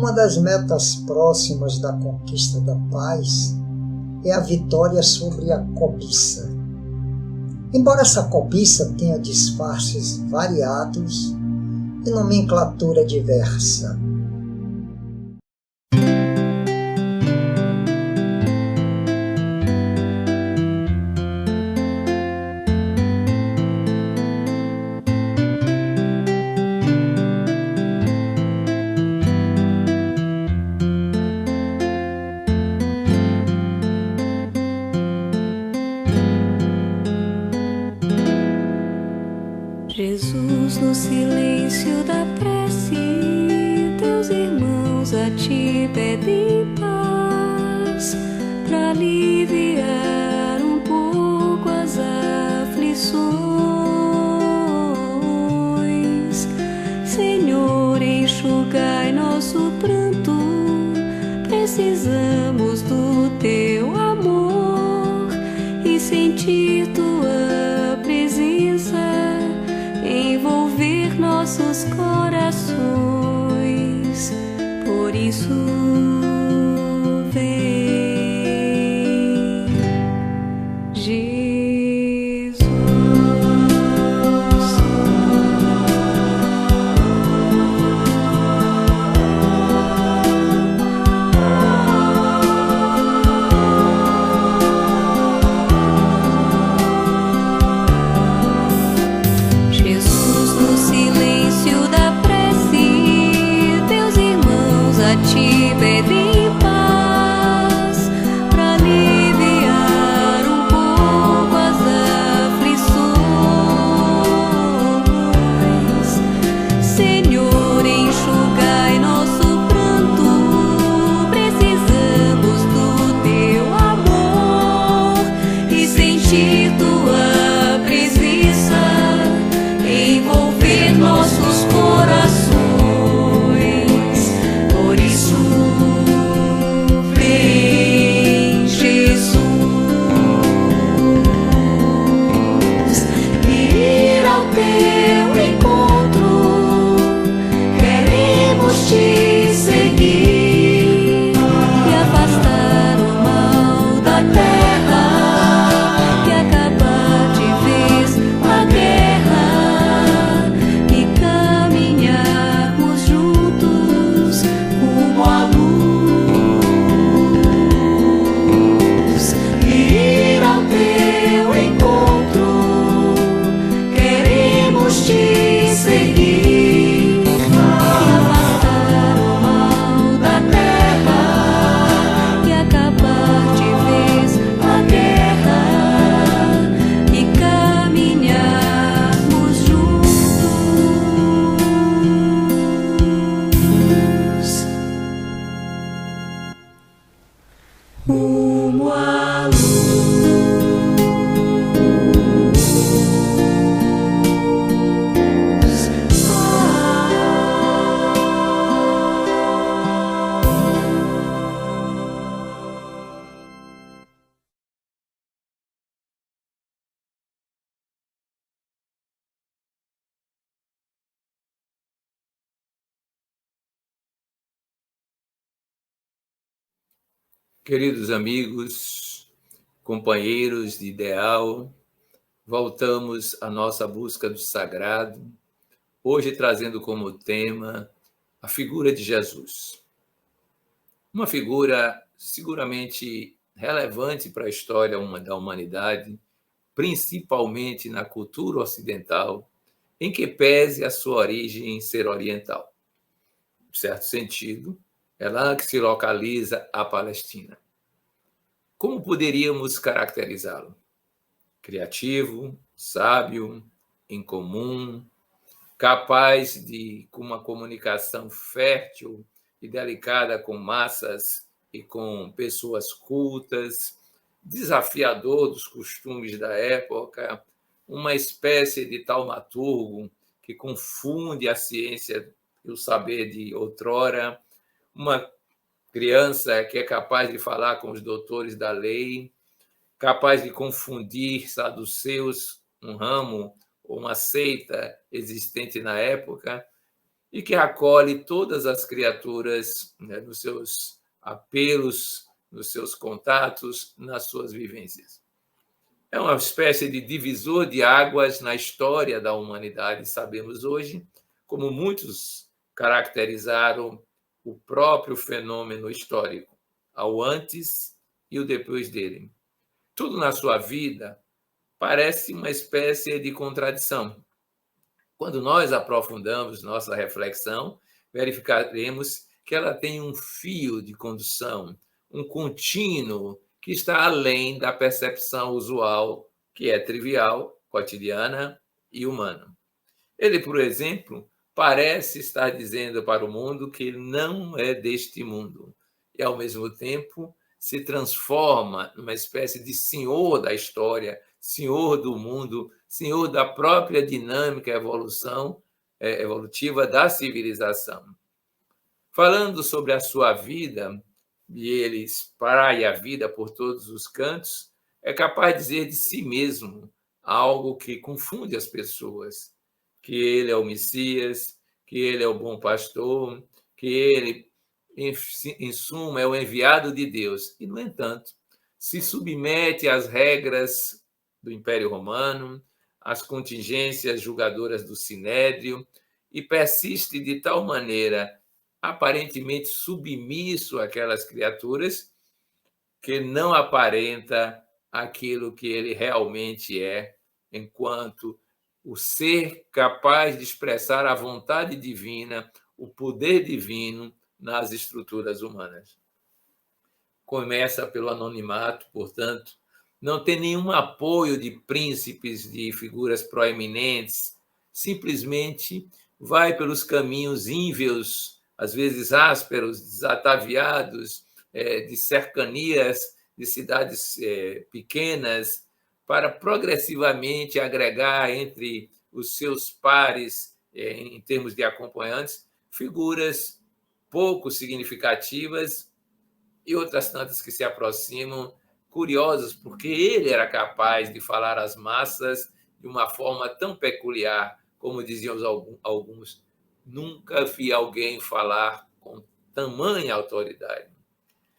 Uma das metas próximas da conquista da paz é a vitória sobre a cobiça. Embora essa cobiça tenha disfarces variados e nomenclatura diversa. Jesus, no silêncio da prece, teus irmãos a ti pedem paz, para aliviar um pouco as aflições. Senhor, enxugai nosso pranto, precisamos do teu amor e sentir tua presença envolver nossos corações. Por isso vem, Jesus. Te pedem paz, para aliviar um pouco as aflições. Senhor, enxugai nosso pranto, precisamos do teu amor e sentir tua presença envolver nossos corações. Rumo à luz. Queridos amigos, companheiros de ideal, voltamos à nossa busca do sagrado, hoje trazendo como tema a figura de Jesus. Uma figura seguramente relevante para a história da humanidade, principalmente na cultura ocidental, em que pese a sua origem ser oriental. Em certo sentido, é lá que se localiza a Palestina. Como poderíamos caracterizá-lo? Criativo, sábio, incomum, capaz de com uma comunicação fértil e delicada com massas e com pessoas cultas, desafiador dos costumes da época, uma espécie de taumaturgo que confunde a ciência e o saber de outrora, uma criança que é capaz de falar com os doutores da lei, capaz de confundir saduceus, um ramo ou uma seita existente na época, e que acolhe todas as criaturas, né, nos seus apelos, nos seus contatos, nas suas vivências. É uma espécie de divisor de águas na história da humanidade, sabemos hoje, como muitos caracterizaram o próprio fenômeno histórico, ao antes e o depois dele. Tudo na sua vida parece uma espécie de contradição. Quando nós aprofundamos nossa reflexão, verificaremos que ela tem um fio de condução, um contínuo que está além da percepção usual, que é trivial, cotidiana e humana. Ele, por exemplo, parece estar dizendo para o mundo que ele não é deste mundo e, ao mesmo tempo, se transforma numa espécie de senhor da história, senhor do mundo, senhor da própria dinâmica evolutiva da civilização. Falando sobre a sua vida, e ele espraia a vida por todos os cantos, é capaz de dizer de si mesmo algo que confunde as pessoas, que ele é o Messias, que ele é o bom pastor, que ele, em suma, é o enviado de Deus. E, no entanto, se submete às regras do Império Romano, às contingências julgadoras do Sinédrio, e persiste de tal maneira aparentemente submisso àquelas criaturas que não aparenta aquilo que ele realmente é, enquanto o ser capaz de expressar a vontade divina, o poder divino nas estruturas humanas. Começa pelo anonimato, portanto, não tem nenhum apoio de príncipes, de figuras proeminentes, simplesmente vai pelos caminhos ínvios, às vezes ásperos, desataviados, de cercanias de cidades pequenas, para progressivamente agregar entre os seus pares, em termos de acompanhantes, figuras pouco significativas e outras tantas que se aproximam, curiosas, porque ele era capaz de falar às massas de uma forma tão peculiar, como diziam alguns, nunca vi alguém falar com tamanha autoridade.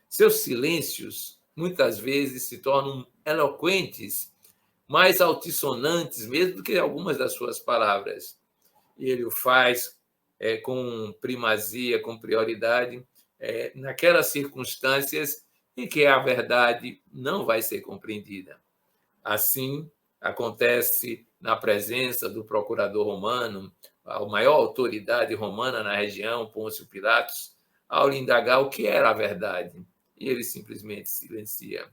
Seus silêncios, muitas vezes, se tornam eloquentes, mais altissonantes mesmo do que algumas das suas palavras. E ele o faz com primazia, com prioridade, naquelas circunstâncias em que a verdade não vai ser compreendida. Assim, acontece na presença do procurador romano, a maior autoridade romana na região, Pôncio Pilatos, ao lhe indagar o que era a verdade. E ele simplesmente silencia.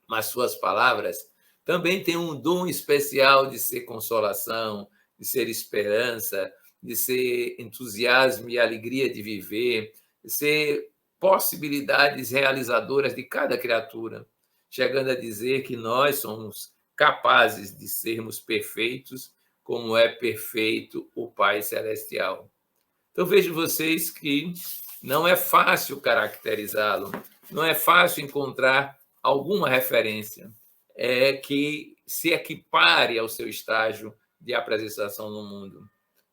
Mas suas palavras também têm um dom especial de ser consolação, de ser esperança, de ser entusiasmo e alegria de viver, de ser possibilidades realizadoras de cada criatura, chegando a dizer que nós somos capazes de sermos perfeitos, como é perfeito o Pai Celestial. Então, vejo vocês que não é fácil caracterizá-lo, não é fácil encontrar alguma referência que se equipare ao seu estágio de apresentação no mundo.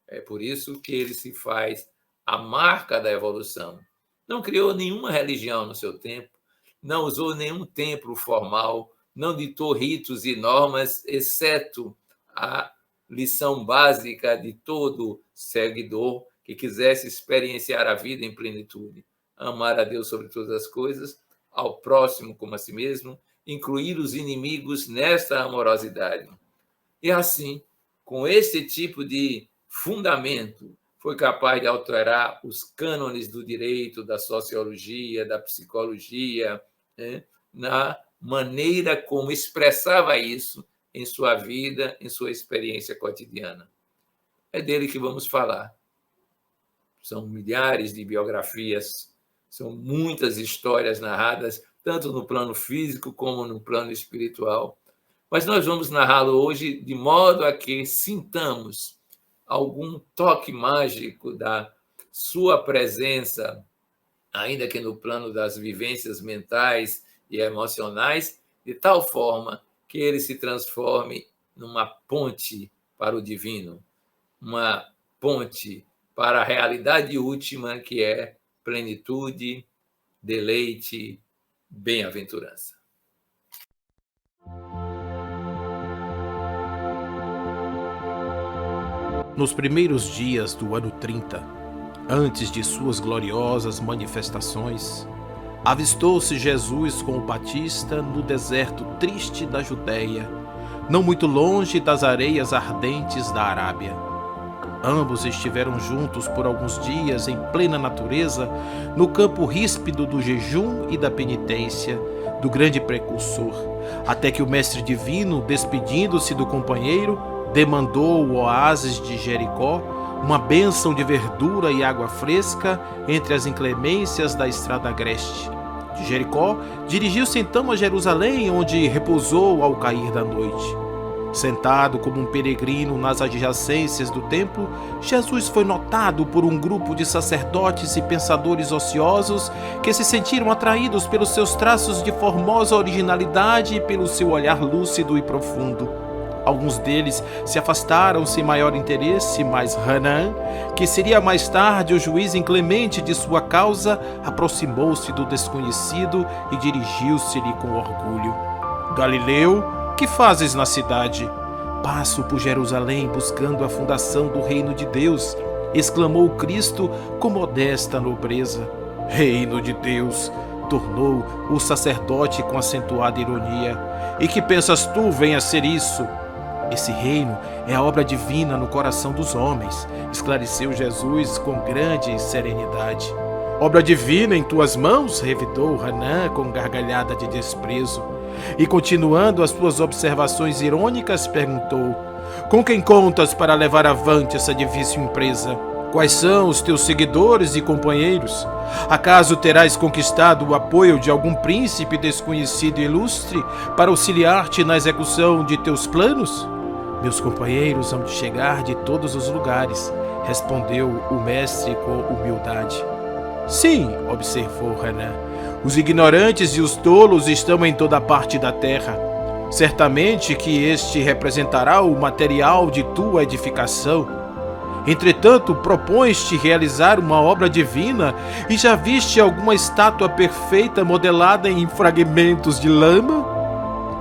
É por isso que ele se faz a marca da evolução. Não criou nenhuma religião no seu tempo, não usou nenhum templo formal, não ditou ritos e normas, exceto a lição básica de todo seguidor que quisesse experienciar a vida em plenitude. Amar a Deus sobre todas as coisas, ao próximo como a si mesmo, incluir os inimigos nesta amorosidade. E assim, com esse tipo de fundamento, foi capaz de alterar os cânones do direito, da sociologia, da psicologia, na maneira como expressava isso em sua vida, em sua experiência cotidiana. É dele que vamos falar. São milhares de biografias, são muitas histórias narradas, tanto no plano físico como no plano espiritual. Mas nós vamos narrá-lo hoje de modo a que sintamos algum toque mágico da sua presença, ainda que no plano das vivências mentais e emocionais, de tal forma que ele se transforme numa ponte para o divino, uma ponte para a realidade última, que é plenitude, deleite, bem-aventurança. Nos primeiros dias do ano 30, antes de suas gloriosas manifestações, avistou-se Jesus com o Batista no deserto triste da Judéia, não muito longe das areias ardentes da Arábia. Ambos estiveram juntos por alguns dias em plena natureza, no campo ríspido do jejum e da penitência, do grande precursor, até que o Mestre Divino, despedindo-se do companheiro, demandou o oásis de Jericó, uma bênção de verdura e água fresca entre as inclemências da estrada agreste. De Jericó, dirigiu-se então a Jerusalém, onde repousou ao cair da noite. Sentado como um peregrino nas adjacências do templo, Jesus foi notado por um grupo de sacerdotes e pensadores ociosos que se sentiram atraídos pelos seus traços de formosa originalidade e pelo seu olhar lúcido e profundo. Alguns deles se afastaram sem maior interesse, mas Hanã, que seria mais tarde o juiz inclemente de sua causa, aproximou-se do desconhecido e dirigiu-se-lhe com orgulho. Galileu, que fazes na cidade? Passo por Jerusalém buscando a fundação do reino de Deus, exclamou Cristo com modesta nobreza. Reino de Deus, tornou o sacerdote com acentuada ironia. E que pensas tu venha ser isso? Esse reino é a obra divina no coração dos homens, esclareceu Jesus com grande serenidade. Obra divina em tuas mãos? Revidou Hanã com gargalhada de desprezo. E continuando as suas observações irônicas, perguntou: com quem contas para levar avante essa difícil empresa? Quais são os teus seguidores e companheiros? Acaso terás conquistado o apoio de algum príncipe desconhecido e ilustre para auxiliar-te na execução de teus planos? Meus companheiros hão de chegar de todos os lugares, respondeu o mestre com humildade. Sim, observou Hanã, os ignorantes e os tolos estão em toda parte da terra. Certamente que este representará o material de tua edificação. Entretanto, propões-te realizar uma obra divina e já viste alguma estátua perfeita modelada em fragmentos de lama?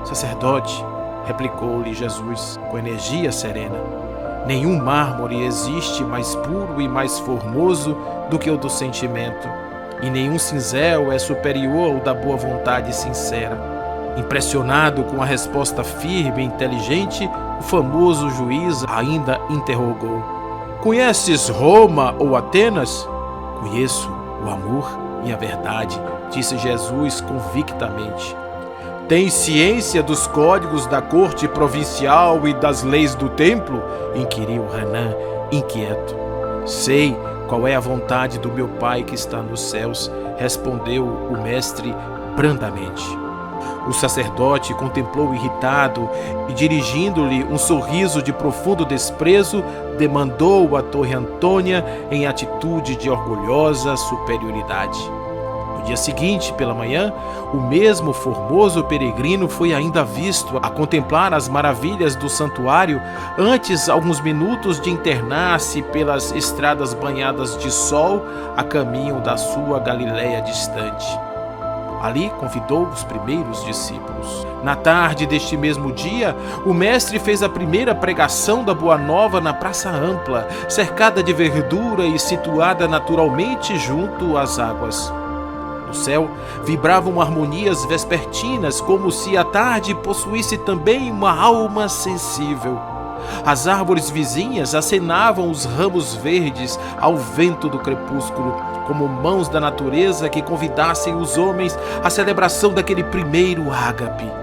Sacerdote, replicou-lhe Jesus com energia serena, nenhum mármore existe mais puro e mais formoso do que o do sentimento, e nenhum cinzel é superior ao da boa vontade sincera. Impressionado com a resposta firme e inteligente, o famoso juiz ainda interrogou: conheces Roma ou Atenas? Conheço o amor e a verdade, disse Jesus convictamente. Tens ciência dos códigos da corte provincial e das leis do templo? Inquiriu Hanã, inquieto. Sei qual é a vontade do meu Pai que está nos céus, respondeu o mestre brandamente. O sacerdote contemplou irritado e, dirigindo-lhe um sorriso de profundo desprezo, demandou a Torre Antônia em atitude de orgulhosa superioridade. No dia seguinte, pela manhã, o mesmo formoso peregrino foi ainda visto a contemplar as maravilhas do santuário antes alguns minutos de internar-se pelas estradas banhadas de sol a caminho da sua Galiléia distante. Ali convidou os primeiros discípulos. Na tarde deste mesmo dia, o mestre fez a primeira pregação da Boa Nova na Praça Ampla, cercada de verdura e situada naturalmente junto às águas. No céu vibravam harmonias vespertinas, como se a tarde possuísse também uma alma sensível. As árvores vizinhas acenavam os ramos verdes ao vento do crepúsculo, como mãos da natureza que convidassem os homens à celebração daquele primeiro ágape.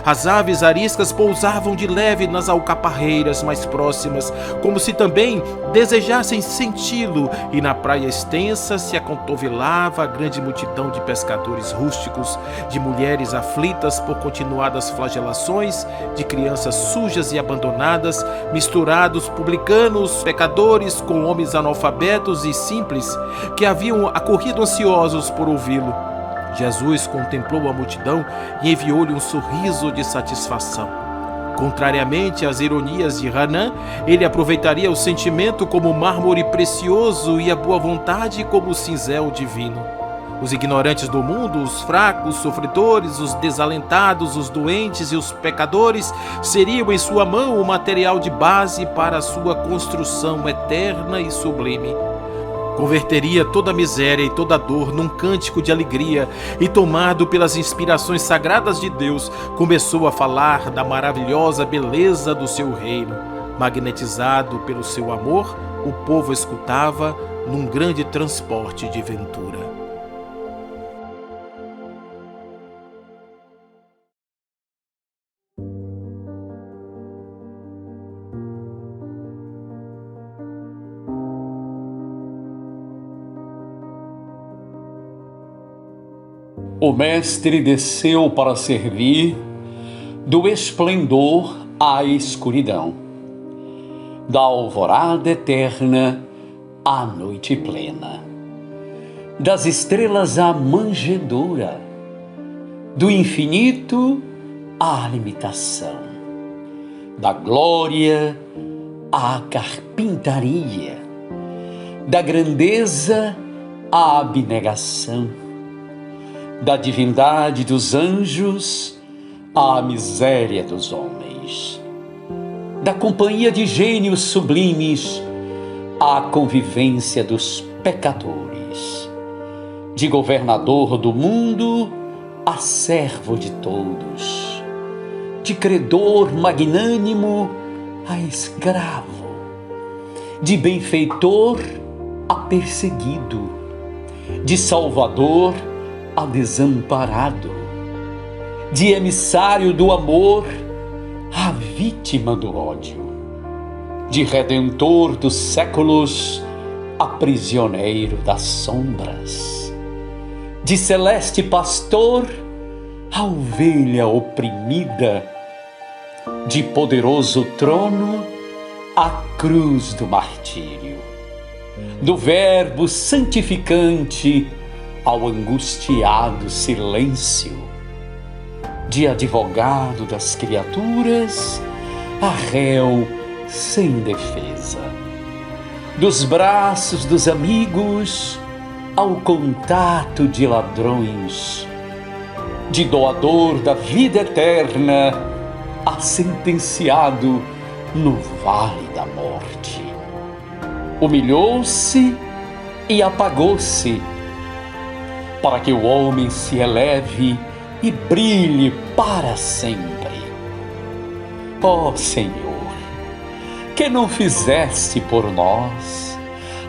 As aves ariscas pousavam de leve nas alcaparreiras mais próximas, como se também desejassem senti-lo, e na praia extensa se acontovelava a grande multidão de pescadores rústicos, de mulheres aflitas por continuadas flagelações, de crianças sujas e abandonadas, misturados publicanos, pecadores com homens analfabetos e simples, que haviam acorrido ansiosos por ouvi-lo. Jesus contemplou a multidão e enviou-lhe um sorriso de satisfação. Contrariamente às ironias de Renan, ele aproveitaria o sentimento como mármore precioso e a boa vontade como o cinzel divino. Os ignorantes do mundo, os fracos, os sofredores, os desalentados, os doentes e os pecadores seriam em sua mão o material de base para a sua construção eterna e sublime. Converteria toda a miséria e toda a dor num cântico de alegria e, tomado pelas inspirações sagradas de Deus, começou a falar da maravilhosa beleza do seu reino. Magnetizado pelo seu amor, o povo escutava num grande transporte de ventura. O Mestre desceu para servir do esplendor à escuridão, da alvorada eterna à noite plena, das estrelas à manjedoura, do infinito à limitação, da glória à carpintaria, da grandeza à abnegação, da divindade dos anjos à miséria dos homens, da companhia de gênios sublimes à convivência dos pecadores, de governador do mundo a servo de todos, de credor magnânimo a escravo, de benfeitor a perseguido, de salvador a desamparado, de emissário do amor a vítima do ódio, de redentor dos séculos a prisioneiro das sombras, de celeste pastor a ovelha oprimida, de poderoso trono a cruz do martírio, do verbo santificante ao angustiado silêncio, de advogado das criaturas a réu sem defesa, dos braços dos amigos ao contato de ladrões, de doador da vida eterna a sentenciado no vale da morte. Humilhou-se e apagou-se, para que o homem se eleve e brilhe para sempre. Ó Senhor, que não fizeste por nós,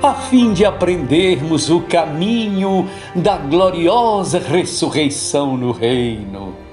a fim de aprendermos o caminho da gloriosa ressurreição no reino.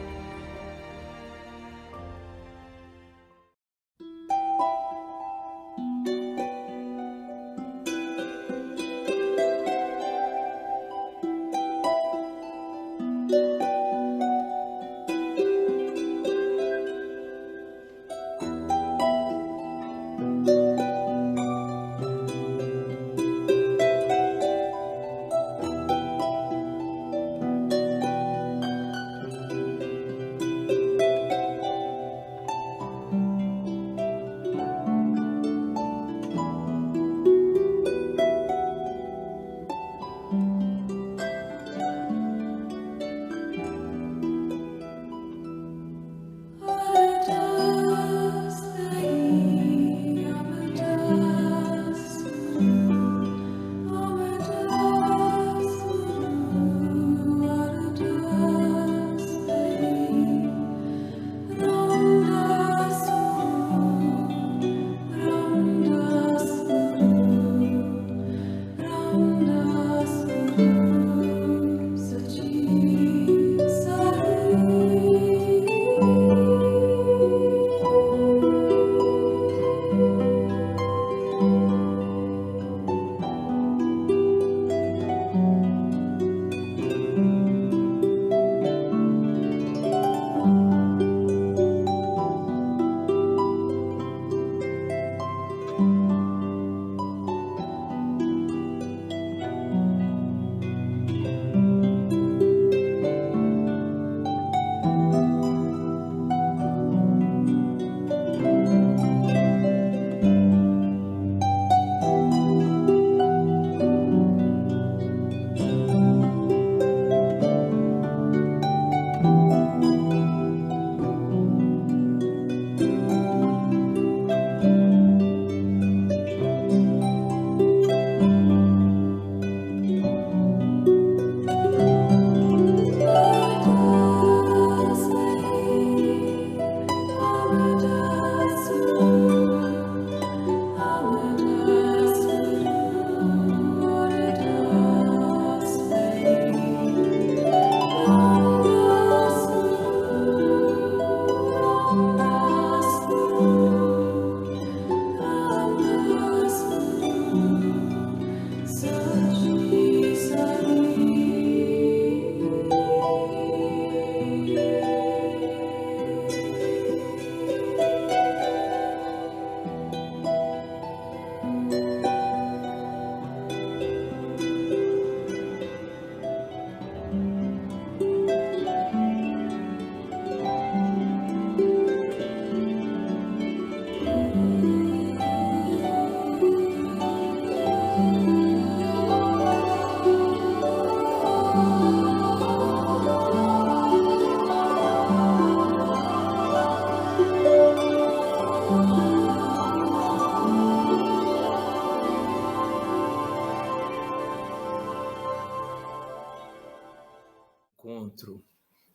encontro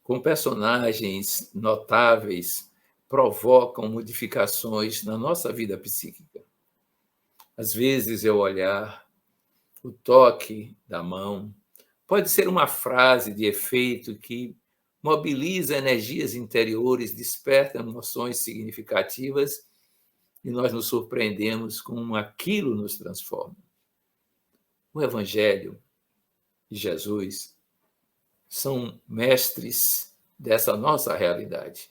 com personagens notáveis provocam modificações na nossa vida psíquica. Às vezes é o olhar, o toque da mão, pode ser uma frase de efeito que mobiliza energias interiores, desperta emoções significativas e nós nos surpreendemos como aquilo nos transforma. O Evangelho e Jesus são mestres dessa nossa realidade.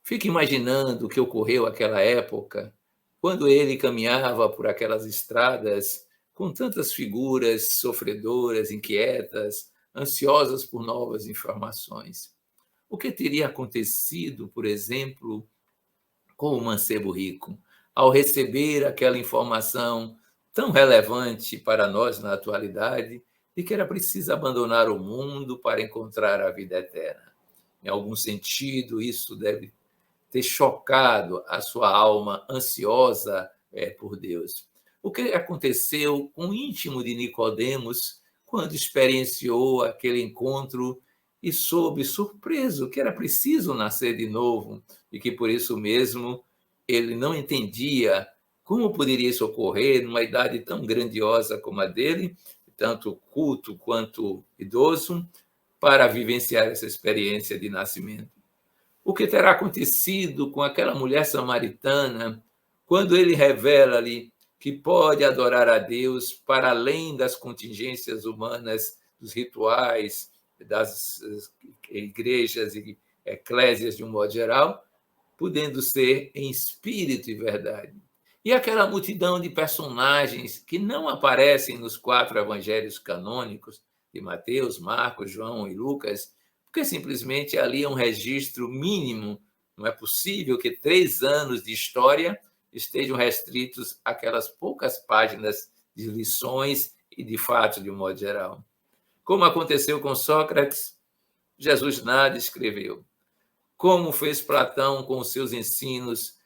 Fique imaginando o que ocorreu naquela época, quando ele caminhava por aquelas estradas com tantas figuras sofredoras, inquietas, ansiosas por novas informações. O que teria acontecido, por exemplo, com o mancebo rico, ao receber aquela informação tão relevante para nós na atualidade, de que era preciso abandonar o mundo para encontrar a vida eterna? Em algum sentido, isso deve ter chocado a sua alma ansiosa por Deus. O que aconteceu com o íntimo de Nicodemos quando experienciou aquele encontro e soube surpreso que era preciso nascer de novo e que por isso mesmo ele não entendia como poderia isso ocorrer numa idade tão grandiosa como a dele, tanto culto quanto idoso, para vivenciar essa experiência de nascimento. O que terá acontecido com aquela mulher samaritana quando ele revela-lhe que pode adorar a Deus para além das contingências humanas, dos rituais, das igrejas e eclésias de um modo geral, podendo ser em espírito e verdade? E aquela multidão de personagens que não aparecem nos 4 evangelhos canônicos de Mateus, Marcos, João e Lucas, porque simplesmente ali é um registro mínimo. Não é possível que 3 anos de história estejam restritos àquelas poucas páginas de lições e de fatos de um modo geral. Como aconteceu com Sócrates, Jesus nada escreveu. Como fez Platão com os seus ensinos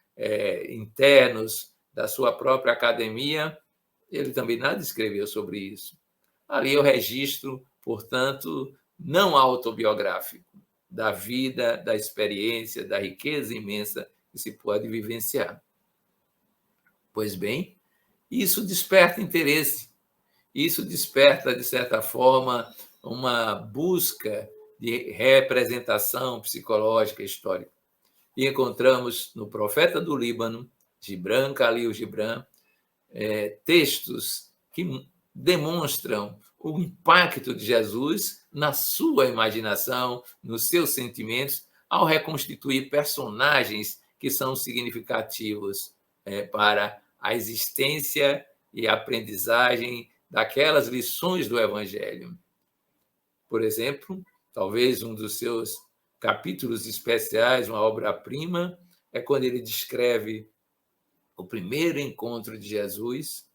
internos da sua própria academia, ele também nada escreveu sobre isso. Ali é o registro, portanto, não autobiográfico, da vida, da experiência, da riqueza imensa que se pode vivenciar. Pois bem, isso desperta interesse, isso desperta, de certa forma, uma busca de representação psicológica histórica. E encontramos no Profeta do Líbano, Gibran Khalil Gibran, textos que demonstram o impacto de Jesus na sua imaginação, nos seus sentimentos, ao reconstituir personagens que são significativos para a existência e a aprendizagem daquelas lições do Evangelho. Por exemplo, talvez um dos seus capítulos especiais, uma obra-prima, é quando ele descreve o primeiro encontro de Jesus,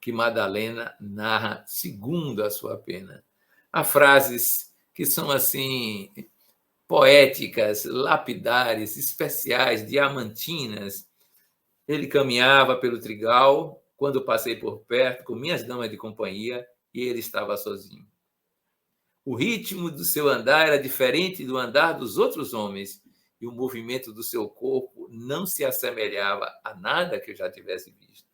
que Madalena narra segundo a sua pena. Há frases que são assim poéticas, lapidares, especiais, diamantinas. Ele caminhava pelo trigal, quando passei por perto, com minhas damas de companhia, e ele estava sozinho. O ritmo do seu andar era diferente do andar dos outros homens, e o movimento do seu corpo não se assemelhava a nada que eu já tivesse visto.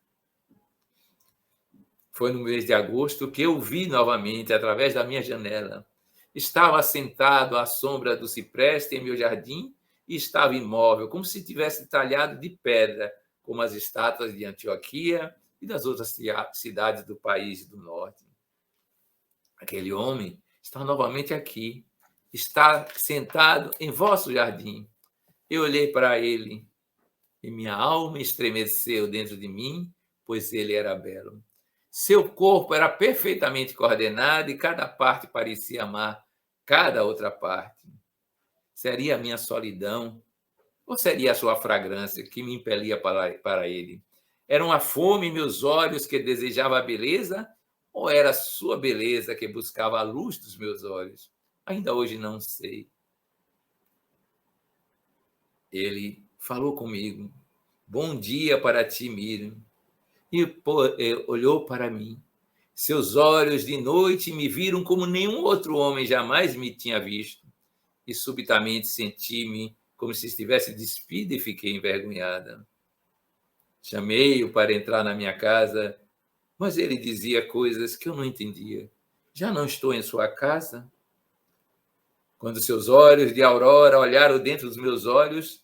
Foi no mês de agosto que eu o vi novamente através da minha janela. Estava sentado à sombra do cipreste em meu jardim e estava imóvel, como se tivesse talhado de pedra, como as estátuas de Antioquia e das outras cidades do país do norte. Aquele homem está novamente aqui, está sentado em vosso jardim. Eu olhei para ele e minha alma estremeceu dentro de mim, pois ele era belo. Seu corpo era perfeitamente coordenado e cada parte parecia amar cada outra parte. Seria a minha solidão ou seria a sua fragrância que me impelia para ele? Era uma fome em meus olhos que desejava a beleza ou era a sua beleza que buscava a luz dos meus olhos? Ainda hoje não sei. Ele falou comigo. Bom dia para ti, Miriam. E olhou para mim. Seus olhos de noite me viram como nenhum outro homem jamais me tinha visto. e subitamente senti-me como se estivesse despida e fiquei envergonhada. Chamei-o para entrar na minha casa, mas ele dizia coisas que eu não entendia. Já não estou em sua casa? Quando seus olhos de aurora olharam dentro dos meus olhos,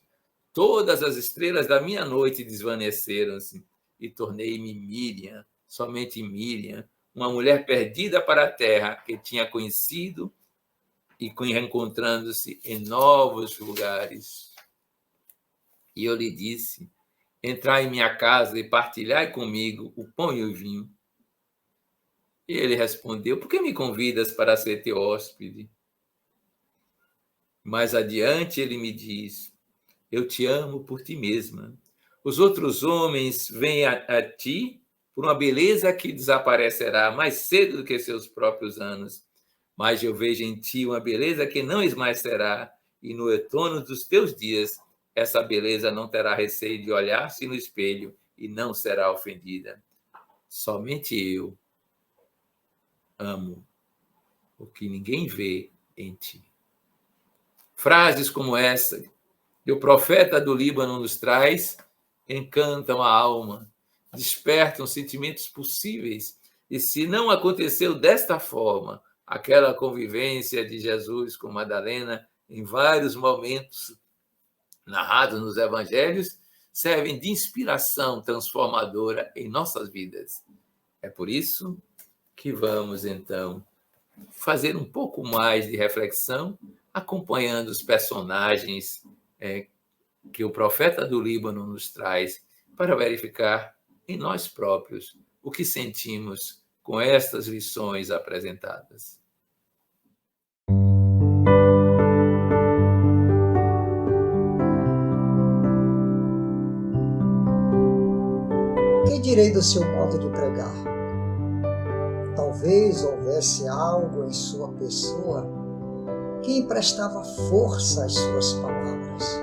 todas as estrelas da minha noite desvaneceram-se e tornei-me Miriam, somente Miriam, uma mulher perdida para a terra que tinha conhecido e reencontrando-se em novos lugares. E eu lhe disse: entrai em minha casa e partilhai comigo o pão e o vinho. E ele respondeu: por que me convidas para ser teu hóspede? Mais adiante ele me diz: eu te amo por ti mesma. Os outros homens vêm a ti por uma beleza que desaparecerá mais cedo do que seus próprios anos. Mas eu vejo em ti uma beleza que não esmaecerá, e no outono dos teus dias essa beleza não terá receio de olhar-se no espelho e não será ofendida. Somente eu amo o que ninguém vê em ti. Frases como essa que o profeta do Líbano nos traz encantam a alma, despertam sentimentos possíveis. E se não aconteceu desta forma, aquela convivência de Jesus com Madalena, em vários momentos narrados nos evangelhos, servem de inspiração transformadora em nossas vidas. É por isso que vamos, então, fazer um pouco mais de reflexão, acompanhando os personagens que o profeta do Líbano nos traz, para verificar em nós próprios o que sentimos com estas lições apresentadas. Que direi do seu modo de pregar? Talvez houvesse algo em sua pessoa que emprestava força às suas palavras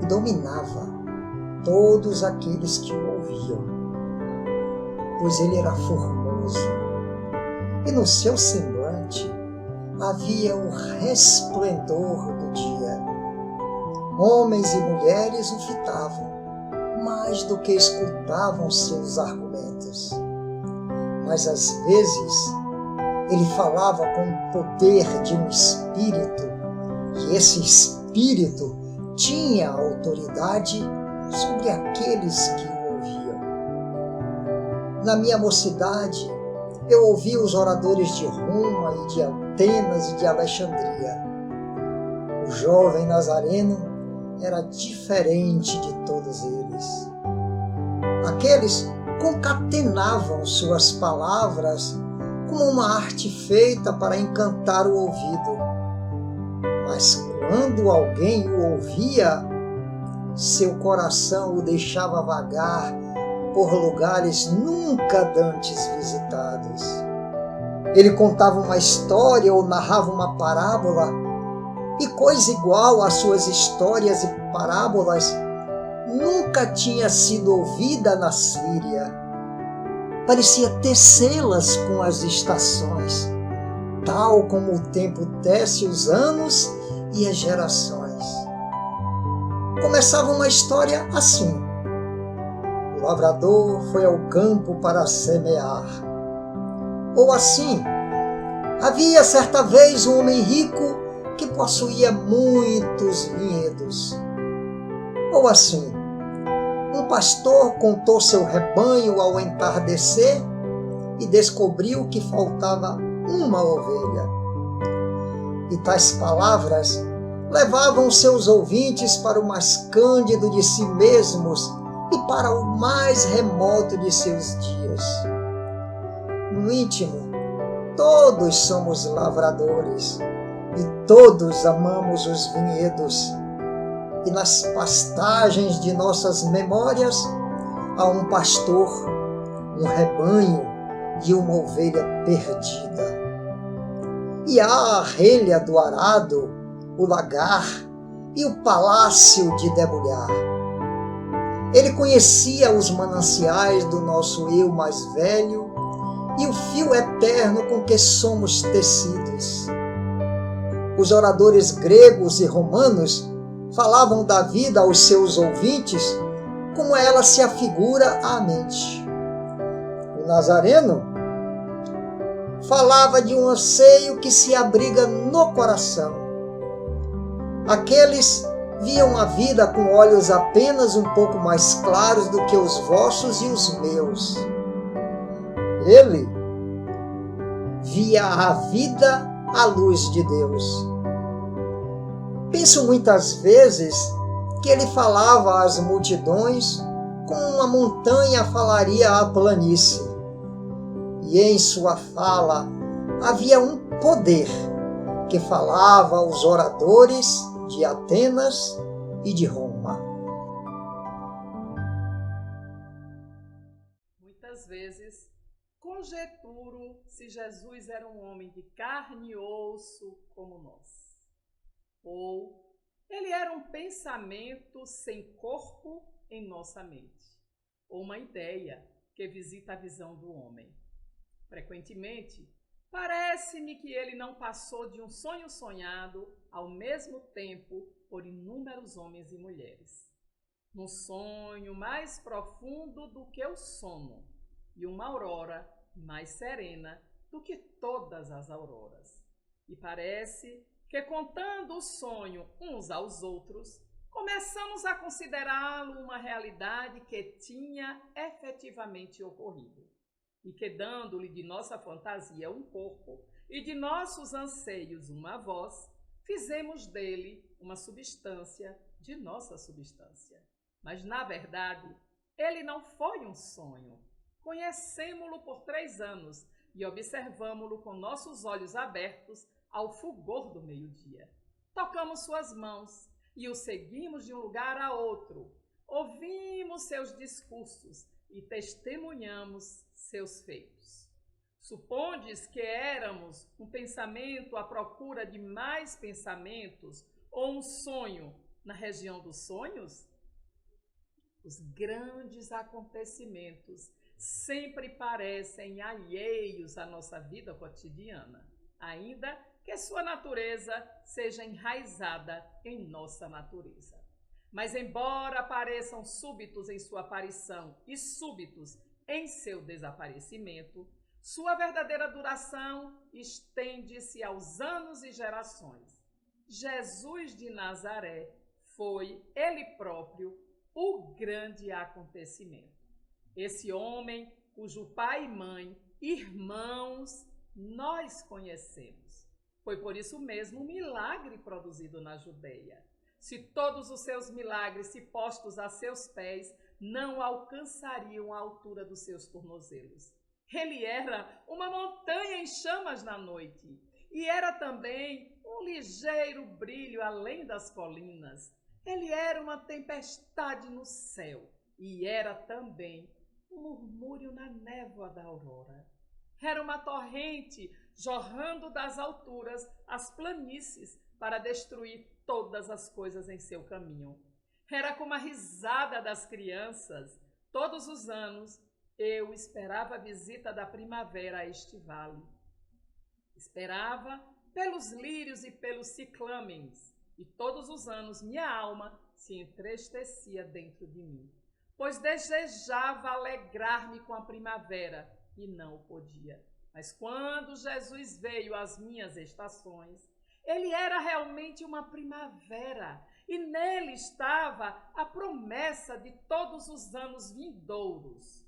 e dominava todos aqueles que o ouviam, pois ele era formoso e no seu semblante havia o resplendor do dia. Homens e mulheres o fitavam mais do que escutavam seus argumentos, mas às vezes ele falava com o poder de um espírito, e esse espírito tinha autoridade sobre aqueles que o ouviam. Na minha mocidade, eu ouvi os oradores de Roma e de Atenas e de Alexandria. O jovem Nazareno era diferente de todos eles. Aqueles concatenavam suas palavras como uma arte feita para encantar o ouvido. Mas quando alguém o ouvia, seu coração o deixava vagar por lugares nunca dantes visitados. Ele contava uma história ou narrava uma parábola, e coisa igual às suas histórias e parábolas nunca tinha sido ouvida na Síria. Parecia tecê-las com as estações, tal como o tempo tece os anos e as gerações. Começava uma história assim: o lavrador foi ao campo para semear. Ou assim: havia certa vez um homem rico que possuía muitos vinhedos. Ou assim: um pastor contou seu rebanho ao entardecer e descobriu que faltava uma ovelha. E tais palavras levavam seus ouvintes para o mais cândido de si mesmos e para o mais remoto de seus dias. No íntimo, todos somos lavradores e todos amamos os vinhedos. E nas pastagens de nossas memórias há um pastor, um rebanho e uma ovelha perdida. E há a relha do arado, o lagar e o palácio de debulhar. Ele conhecia os mananciais do nosso eu mais velho e o fio eterno com que somos tecidos. os oradores gregos e romanos falavam da vida aos seus ouvintes como ela se afigura à mente. O Nazareno falava de um anseio que se abriga no coração. Aqueles viam a vida com olhos apenas um pouco mais claros do que os vossos e os meus. Ele via a vida à luz de Deus. Penso muitas vezes que ele falava às multidões como uma montanha falaria à planície. E em sua fala havia um poder que falava aos oradores de Atenas e de Roma. Muitas vezes conjeturo se Jesus era um homem de carne e osso como nós, ou ele era um pensamento sem corpo em nossa mente, ou uma ideia que visita a visão do homem. Frequentemente, parece-me que ele não passou de um sonho sonhado ao mesmo tempo por inúmeros homens e mulheres. Um sonho mais profundo do que o sono, e uma aurora mais serena do que todas as auroras. E parece que, contando o sonho uns aos outros, começamos a considerá-lo uma realidade que tinha efetivamente ocorrido, e que, dando-lhe de nossa fantasia um corpo e de nossos anseios uma voz, fizemos dele uma substância de nossa substância. Mas, na verdade, ele não foi um sonho. Conhecemo-lo por 3 anos e observamo-lo com nossos olhos abertos ao fulgor do meio-dia. Tocamos suas mãos e o seguimos de um lugar a outro. Ouvimos seus discursos e testemunhamos seus feitos. Supondes que éramos um pensamento à procura de mais pensamentos ou um sonho na região dos sonhos? Os grandes acontecimentos sempre parecem alheios à nossa vida cotidiana, ainda que sua natureza seja enraizada em nossa natureza. Mas embora pareçam súbitos em sua aparição e súbitos em seu desaparecimento, sua verdadeira duração estende-se aos anos e gerações. Jesus de Nazaré foi, ele próprio, o grande acontecimento. Esse homem, cujo pai e mãe, irmãos, nós conhecemos. Foi por isso mesmo um milagre produzido na Judeia. Se todos os seus milagres, se postos a seus pés, não alcançariam a altura dos seus tornozelos. Ele era uma montanha em chamas na noite, e era também um ligeiro brilho além das colinas. Ele era uma tempestade no céu, e era também um murmúrio na névoa da aurora. Era uma torrente jorrando das alturas às planícies para destruir todas as coisas em seu caminho. Era como a risada das crianças. Todos os anos eu esperava a visita da primavera a este vale. Esperava pelos lírios e pelos ciclâmenes, e todos os anos minha alma se entristecia dentro de mim, pois desejava alegrar-me com a primavera e não o podia. Mas quando Jesus veio às minhas estações, ele era realmente uma primavera, e nele estava a promessa de todos os anos vindouros.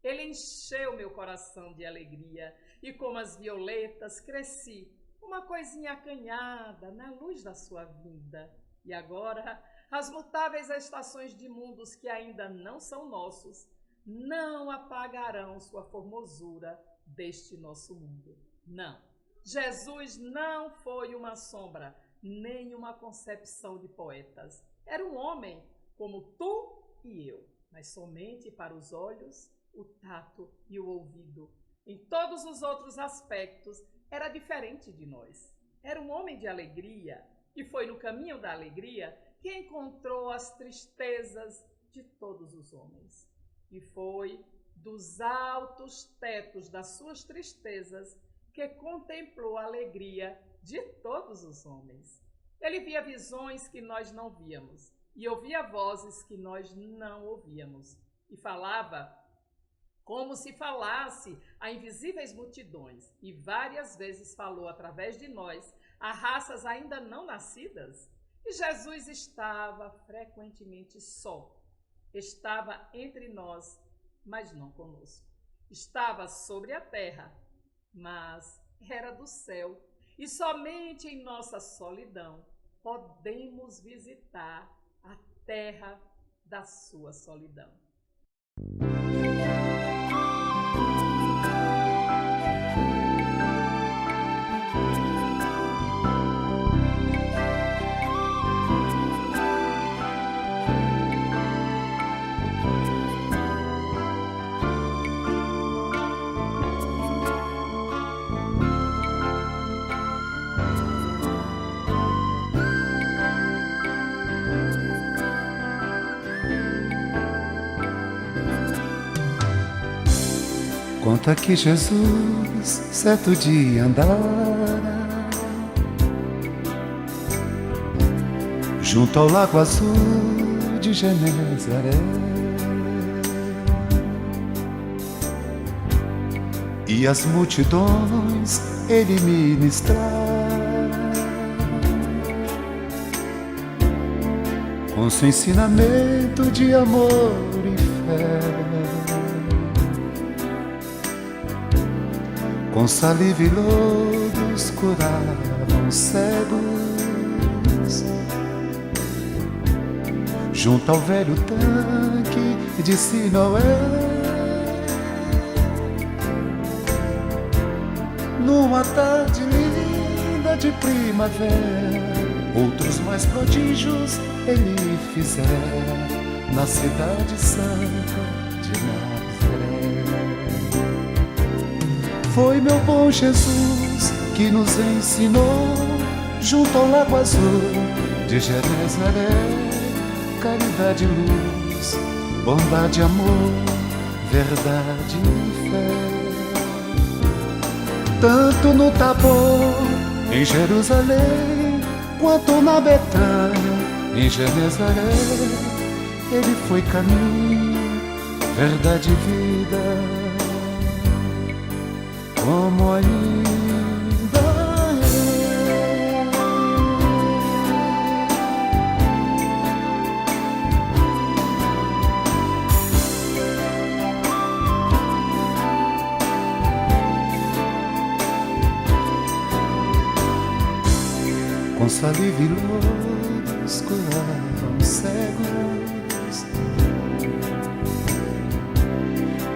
Ele encheu meu coração de alegria, e como as violetas cresci, uma coisinha acanhada na luz da sua vinda. E agora, as mutáveis estações de mundos que ainda não são nossos, não apagarão sua formosura deste nosso mundo. Não, Jesus não foi uma sombra, nem uma concepção de poetas. Era um homem como tu e eu, mas somente para os olhos, o tato e o ouvido. Em todos os outros aspectos, era diferente de nós. Era um homem de alegria, e foi no caminho da alegria que encontrou as tristezas de todos os homens. E foi dos altos tetos das suas tristezas que contemplou a alegria de todos os homens. Ele via visões que nós não víamos e ouvia vozes que nós não ouvíamos. E falava como se falasse a invisíveis multidões, e várias vezes falou através de nós a raças ainda não nascidas. E Jesus estava frequentemente só. Estava entre nós, mas não conosco. Estava sobre a terra, mas era do céu. E somente em nossa solidão podemos visitar a terra da sua solidão. Conta que Jesus certo dia andara junto ao lago azul de Genezaré, e as multidões ele ministrava com seu ensinamento de amor e fé. Com saliva e lodos curavam cegos, junto ao velho tanque de Siloé. Numa tarde linda de primavera, outros mais prodígios ele fizera na cidade santa de Nazaré. Foi meu bom Jesus que nos ensinou, junto ao lago azul de Genezaré, caridade e luz, bondade e amor, verdade e fé. Tanto no Tabor, em Jerusalém, quanto na Betânia, em Genezaré, ele foi caminho, verdade e vida, como ainda é. Com saliva e lodos curavam cegos,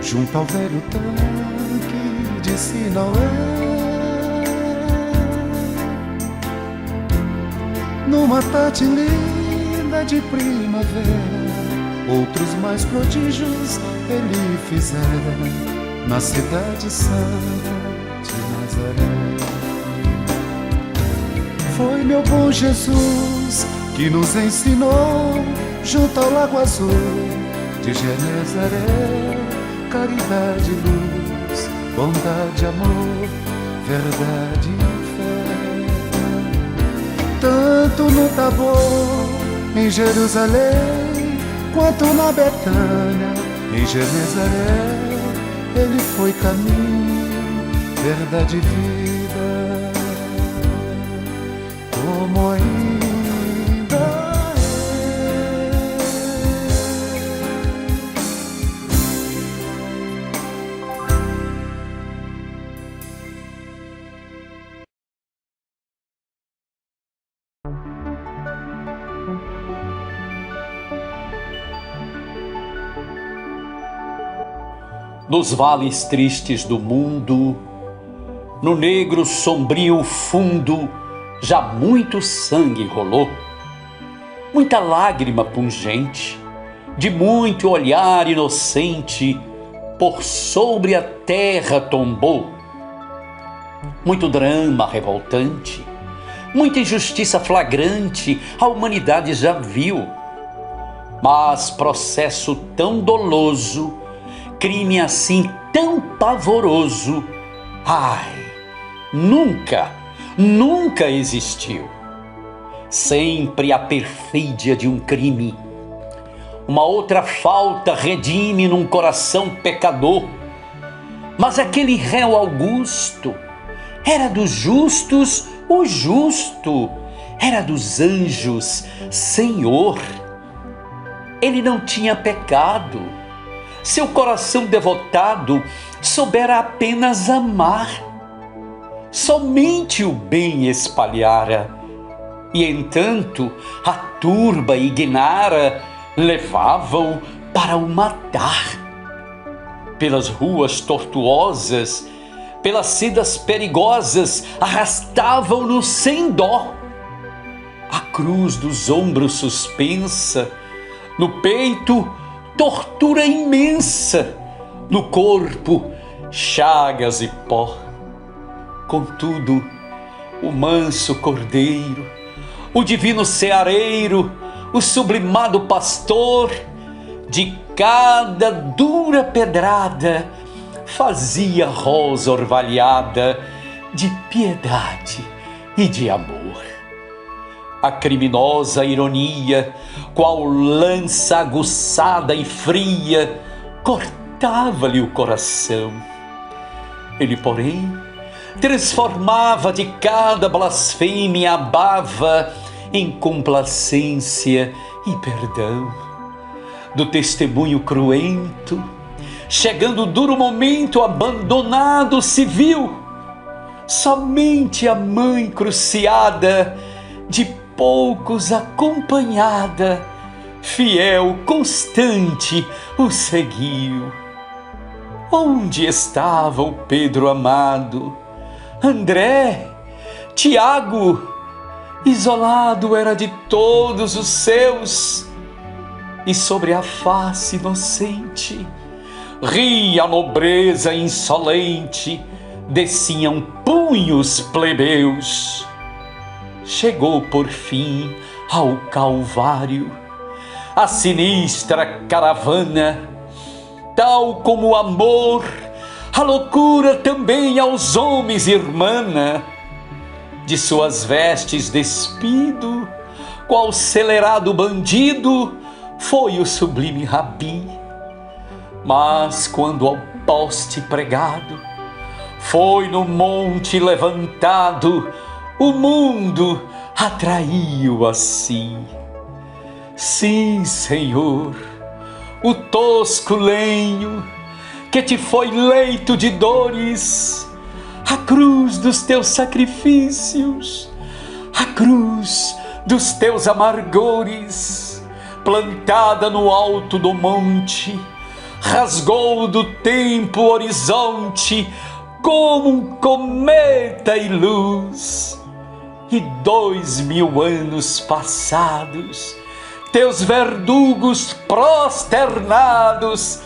junto ao velho tanque de Siloé. Numa tarde linda de primavera, outros mais prodígios ele fizera na cidade santa de Nazaré. Foi meu bom Jesus que nos ensinou, junto ao lago azul de Genezaré, caridade e luz, bondade, amor, verdade e fé. Tanto no Tabor, em Jerusalém, quanto na Betânia, em Genezaré, ele foi caminho, verdade e vida, como ainda é. Nos vales tristes do mundo, no negro sombrio fundo, já muito sangue rolou, muita lágrima pungente, de muito olhar inocente, por sobre a terra tombou. Muito drama revoltante, muita injustiça flagrante, a humanidade já viu. Mas processo tão doloso, crime assim tão pavoroso, ai, nunca nunca existiu. Sempre a perfídia de um crime. Uma outra falta redime num coração pecador. Mas aquele réu Augusto era dos justos o justo, era dos anjos Senhor. Ele não tinha pecado. Seu coração devotado soubera apenas amar. Somente o bem espalhara. E, entanto, a turba ignara levava-o para o matar. Pelas ruas tortuosas, pelas sendas perigosas, arrastavam-no sem dó. A cruz dos ombros suspensa, no peito, tortura imensa, no corpo, chagas e pó. Contudo, o manso cordeiro, o divino ceareiro, o sublimado pastor, de cada dura pedrada fazia rosa orvalhada de piedade e de amor. A criminosa ironia, qual lança aguçada e fria, cortava-lhe o coração. Ele, porém, transformava de cada blasfêmia a bava em complacência e perdão. Do testemunho cruento, chegando o duro momento, abandonado se viu. Somente a mãe cruciada, de poucos acompanhada, fiel, constante, o seguiu. Onde estava o Pedro amado? André, Tiago, isolado era de todos os seus, e sobre a face inocente ria a nobreza insolente, desciam punhos plebeus. Chegou por fim ao Calvário a sinistra caravana, tal como o amor, a loucura também aos homens irmana. De suas vestes despido, qual celerado bandido, foi o sublime Rabi. Mas quando ao poste pregado, foi no monte levantado, o mundo atraiu a si. Sim, Senhor, o tosco lenho que te foi leito de dores, a cruz dos teus sacrifícios, a cruz dos teus amargores, plantada no alto do monte, rasgou do tempo o horizonte como um cometa e luz. E 2000 anos passados, teus verdugos prosternados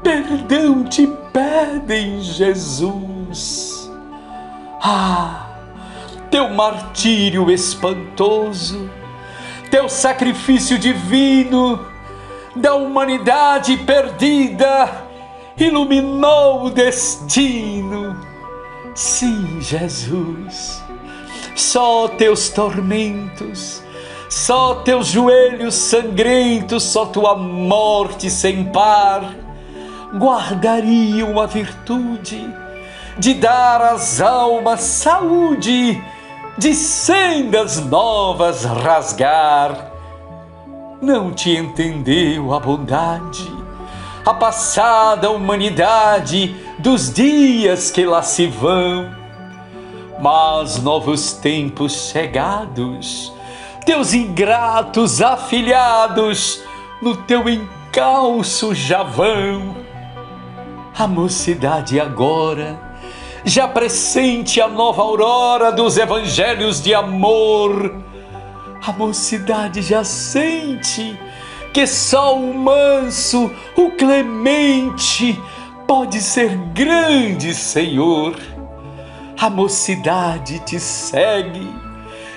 perdão te pedem, Jesus. Ah, teu martírio espantoso, teu sacrifício divino da humanidade perdida iluminou o destino. Sim, Jesus, só teus tormentos, só teus joelhos sangrentos, só tua morte sem par guardariam a virtude de dar às almas saúde, de sendas novas rasgar. Não te entendeu a bondade, a passada humanidade dos dias que lá se vão, mas novos tempos chegados, teus ingratos afilhados no teu encalço já vão. A mocidade agora já pressente a nova aurora dos evangelhos de amor. A mocidade já sente que só o manso, o clemente pode ser grande Senhor. A mocidade te segue,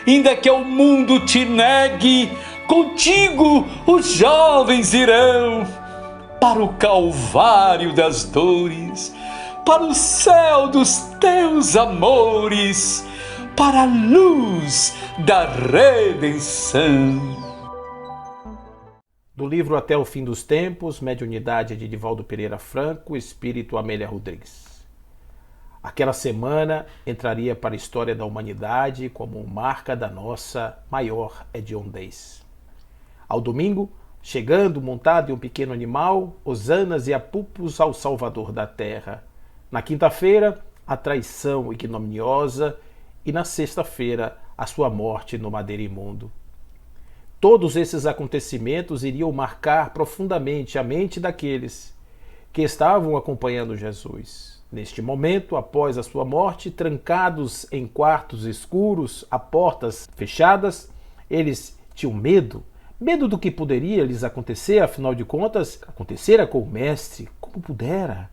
ainda que o mundo te negue, contigo os jovens irão para o Calvário das dores, para o céu dos teus amores, para a luz da redenção. Do livro Até o Fim dos Tempos, Mediunidade de Divaldo Pereira Franco, Espírito Amélia Rodrigues. Aquela semana entraria para a história da humanidade como marca da nossa maior hediondez. Ao domingo, chegando montado em um pequeno animal, hosanas e apupos ao Salvador da Terra. Na quinta-feira, a traição ignominiosa e na sexta-feira, a sua morte no madeiro imundo. Todos esses acontecimentos iriam marcar profundamente a mente daqueles que estavam acompanhando Jesus. Neste momento, após a sua morte, trancados em quartos escuros, a portas fechadas, eles tinham medo do que poderia lhes acontecer, afinal de contas, acontecera com o Mestre. Como pudera?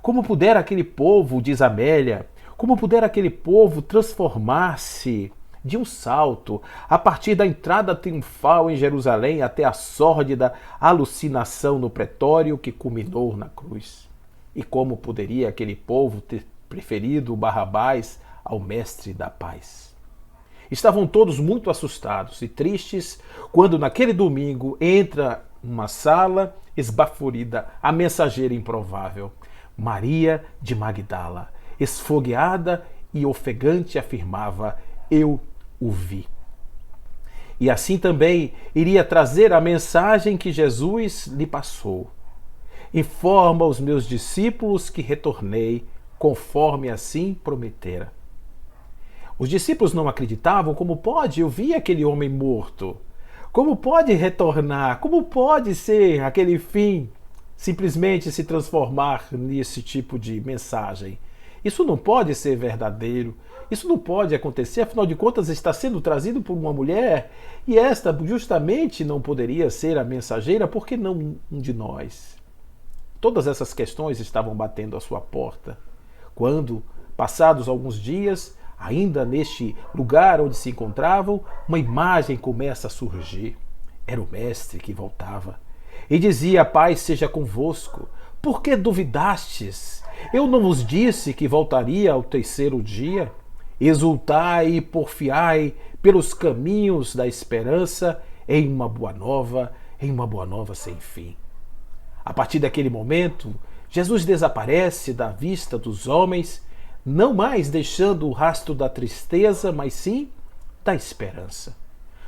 Como pudera aquele povo, diz Amélia, como pudera aquele povo transformar-se de um salto, a partir da entrada triunfal em Jerusalém até a sórdida alucinação no pretório que culminou na cruz? E como poderia aquele povo ter preferido Barrabás ao Mestre da Paz? Estavam todos muito assustados e tristes quando naquele domingo entra numa sala esbaforida a mensageira improvável, Maria de Magdala, esfogueada e ofegante, afirmava: eu o vi. E assim também iria trazer a mensagem que Jesus lhe passou. Informa os meus discípulos que retornei, conforme assim prometera. Os discípulos não acreditavam. Como pode? Eu vi aquele homem morto. Como pode retornar? Como pode ser aquele fim simplesmente se transformar nesse tipo de mensagem? Isso não pode ser verdadeiro. Isso não pode acontecer. Afinal de contas, está sendo trazido por uma mulher e esta justamente não poderia ser a mensageira. Por que não um de nós? Todas essas questões estavam batendo à sua porta, quando, passados alguns dias, ainda neste lugar onde se encontravam, uma imagem começa a surgir. Era o Mestre que voltava e dizia: paz seja convosco. Por que duvidastes? Eu não vos disse que voltaria ao terceiro dia? Exultai e porfiai pelos caminhos da esperança em uma boa nova sem fim. A partir daquele momento, Jesus desaparece da vista dos homens, não mais deixando o rastro da tristeza, mas sim da esperança.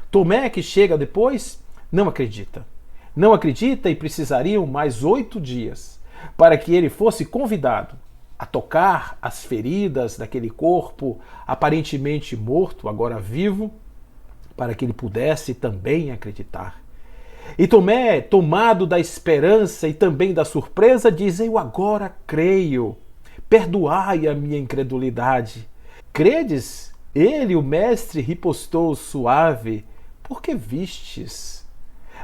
Tomé, que chega depois, não acredita. Não acredita e precisariam mais 8 dias para que ele fosse convidado a tocar as feridas daquele corpo aparentemente morto, agora vivo, para que ele pudesse também acreditar. E Tomé, tomado da esperança e também da surpresa, diz: eu agora creio, perdoai a minha incredulidade. Credes? Ele, o Mestre, ripostou suave: porque vistes?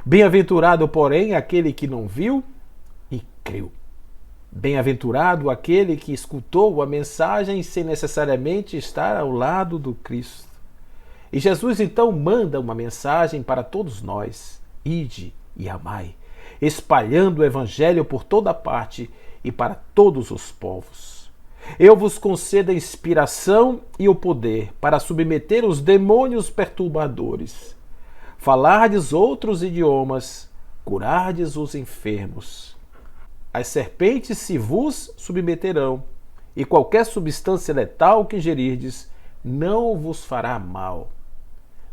Bem-aventurado, porém, aquele que não viu e creu. Bem-aventurado aquele que escutou a mensagem sem necessariamente estar ao lado do Cristo. E Jesus então manda uma mensagem para todos nós: ide e amai, espalhando o Evangelho por toda parte e para todos os povos. Eu vos concedo a inspiração e o poder para submeter os demônios perturbadores, falardes outros idiomas, curardes os enfermos. As serpentes se vos submeterão, e qualquer substância letal que ingerirdes não vos fará mal.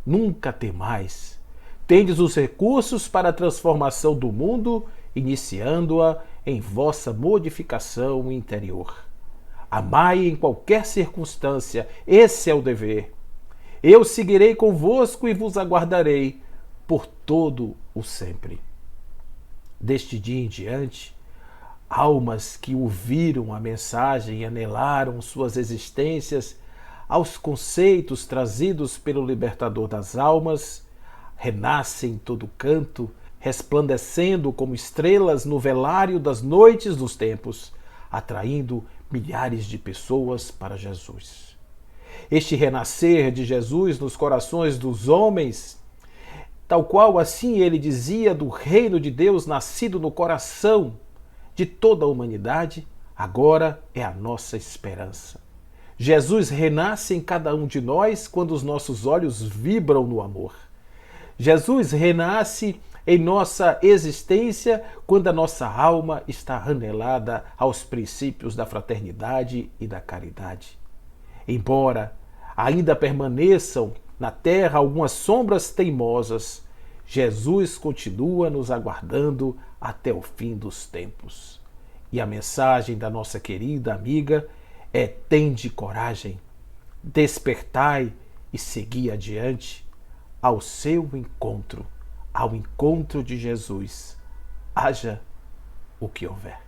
Nunca temais. Tendes os recursos para a transformação do mundo, iniciando-a em vossa modificação interior. Amai em qualquer circunstância, esse é o dever. Eu seguirei convosco e vos aguardarei por todo o sempre. Deste dia em diante, almas que ouviram a mensagem e anelaram suas existências aos conceitos trazidos pelo libertador das almas, renascem em todo canto, resplandecendo como estrelas no velário das noites dos tempos, atraindo milhares de pessoas para Jesus. Este renascer de Jesus nos corações dos homens, tal qual assim ele dizia do reino de Deus nascido no coração de toda a humanidade, agora é a nossa esperança. Jesus renasce em cada um de nós quando os nossos olhos vibram no amor. Jesus renasce em nossa existência quando a nossa alma está anelada aos princípios da fraternidade e da caridade. Embora ainda permaneçam na terra algumas sombras teimosas, Jesus continua nos aguardando até o fim dos tempos. E a mensagem da nossa querida amiga é: tende coragem, despertai e segui adiante ao seu encontro, ao encontro de Jesus, haja o que houver.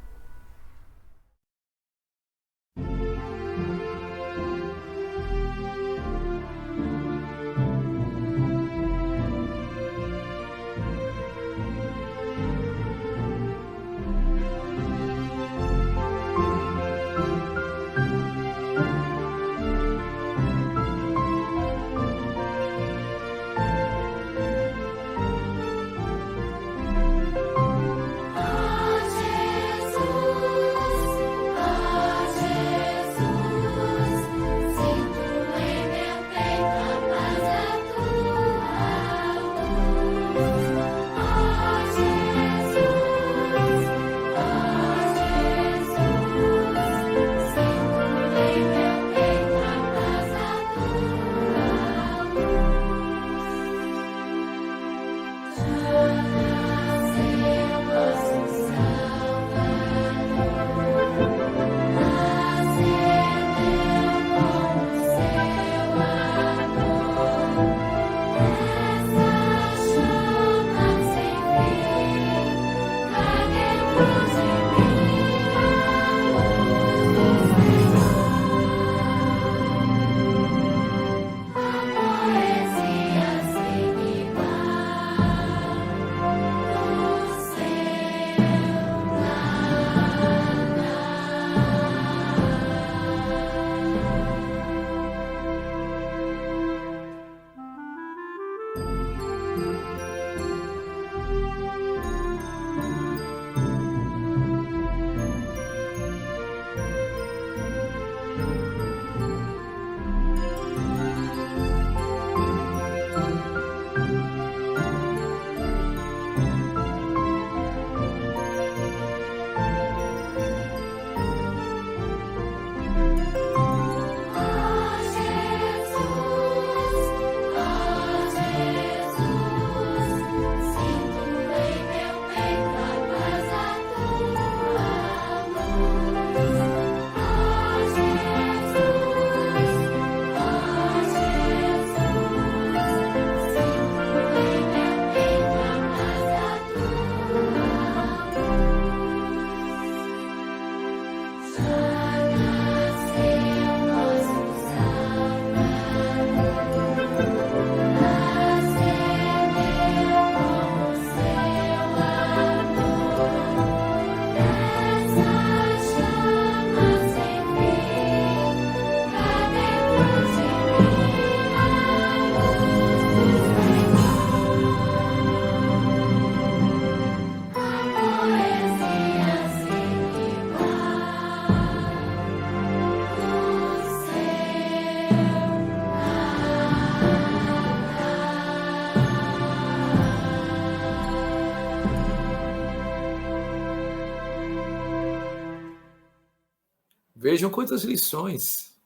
Vejam quantas lições,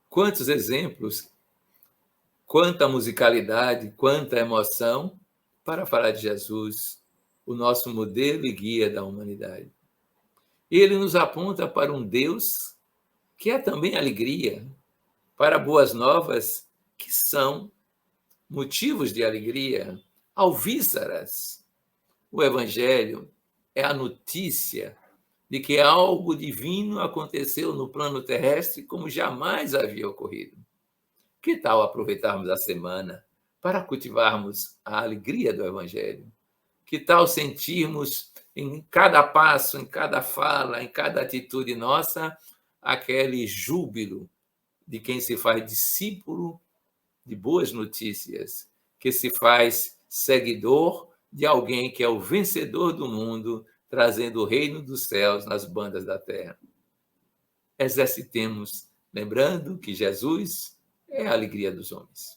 quantos exemplos, quanta musicalidade, quanta emoção para falar de Jesus, o nosso modelo e guia da humanidade. E ele nos aponta para um Deus que é também alegria, para boas novas que são motivos de alegria, alvízaras. O Evangelho é a notícia de que algo divino aconteceu no plano terrestre como jamais havia ocorrido. Que tal aproveitarmos a semana para cultivarmos a alegria do Evangelho? Que tal sentirmos em cada passo, em cada fala, em cada atitude nossa, aquele júbilo de quem se faz discípulo de boas notícias, que se faz seguidor de alguém que é o vencedor do mundo, trazendo o reino dos céus nas bandas da terra. Exercitemos Lembrando que Jesus é a alegria dos homens.